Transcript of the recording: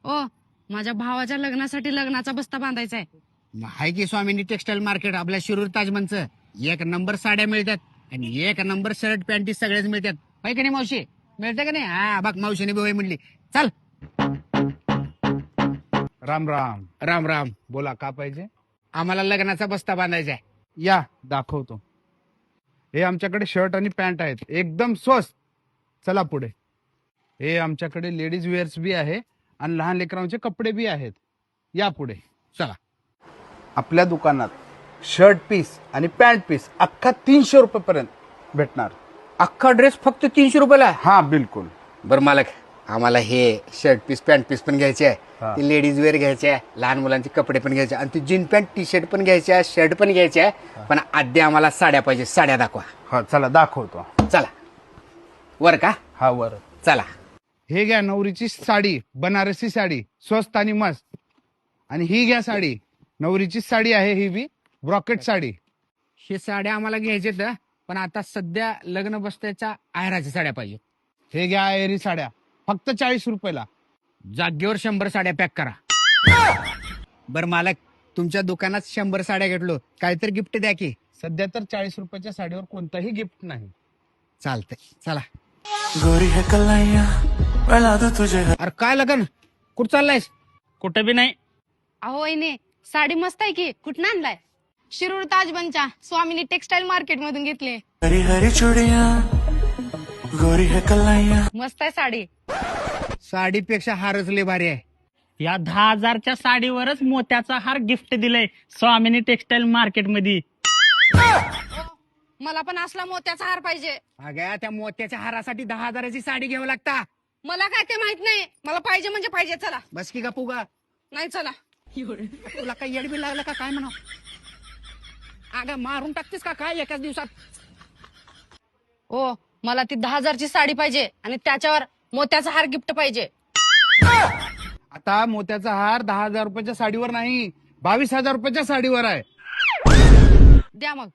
ओ माझ्या भावाच्या लग्नासाठी लग्नाचा बस्ता बांधायचा आहे. हाय की स्वामिनी टेक्सटाईल मार्केट आपल्या शिरूर ताजमनचं. एक नंबर साड्या मिळतात आणि एक नंबर शर्ट पॅन्टी सगळेच मिळतात. हाय का नाही मावशी? मिळतं का नाही? हा बघ मावशीने बी होय म्हणली. चल. राम राम. राम राम. बोला का पाहिजे? आम्हाला लग्नाचा बस्ता बांधायचा आहे. या दाखवतो. हे आमच्याकडे शर्ट आणि पॅन्ट आहेत एकदम स्वस्त. चला पुढे. हे आमच्याकडे लेडीज वेअर्स बी आहे आणि लहान लेकरांचे कपडे बी आहेत. या पुढे चला. आपल्या दुकानात शर्ट पीस आणि पॅन्ट पीस अख्खा 300 रुपये भेटणार. अख्खा ड्रेस फक्त 300 रुपयाला? हा बिलकुल. बरं मालक, आम्हाला हे शर्ट पीस पॅन्ट पीस पण घ्यायचे आहे, हा. ते लेडीज वेअर घ्यायचे आहे, लहान मुलांचे कपडे पण घ्यायचे आणि ते जीन पॅन्ट टी शर्ट पण घ्यायचे आहे, शर्ट पण घ्यायचे आहे. पण आधी आम्हाला साड्या पाहिजे. साड्या दाखवा. हा चला दाखवतो. चला. वर का? हा वर. चला. हे घ्या नवरीची साडी, बनारसी साडी, स्वस्त आणि मस्त. आणि ही घ्या साडी, नवरीची साडी आहे ही बी, ब्रॉकेट साडी. हे साड्या आम्हाला घ्यायचे पण आता सध्या लग्न बसत्याच्या आहेराच्या साड्या पाहिजे. हे घ्या एरी साड्या, फक्त 40 रुपयाला. जागेवर 100 साड्या पॅक करा. बर मालक, तुमच्या दुकानात 100 साड्या घेतलो, काहीतरी गिफ्ट द्या की. सध्या तर 40 रुपयाच्या साडीवर कोणताही गिफ्ट नाही. चालतंय. चला. गोरी है कलाइया वेला दो तुझे. अरे काय लगन? कुठं चाललायस? कुठं बी नाही. अहो वहिनी, साडी मस्त आहे की. कुठं आणलाय? शिरूर ताजबनच्या स्वामिनी टेक्सटाईल मार्केट मधून घेतले. हरी हरी चूड़िया गोरी है कलाइया. मस्त आहे साडी. साडीपेक्षा हारच लय भारी आहे. या 10,000च्या साडीवरच मोत्याचा हार गिफ्ट दिलाय स्वामिनी टेक्सटाईल मार्केट मध्ये. मला पण असला मोत्याचा हार पाहिजे. अगं त्या मोत्याच्या हारासाठी 10,000ची साडी घ्यावं लागता. मला काय ते माहित नाही. मला पाहिजे म्हणजे पाहिजे. चला. बस की गपू गा. नाही चला. तुला काय येडबी लागलं का काय म्हणा? अगं मारून टाकतेस का काय एकाच दिवसात? ओ मला ती 10,000ची साडी पाहिजे आणि त्याच्यावर मोत्याचा हार गिफ्ट पाहिजे. आता मोत्याचा हार 10,000 रुपयाच्या साडीवर नाही, 22,000 रुपयाच्या साडीवर आहे. द्या मग.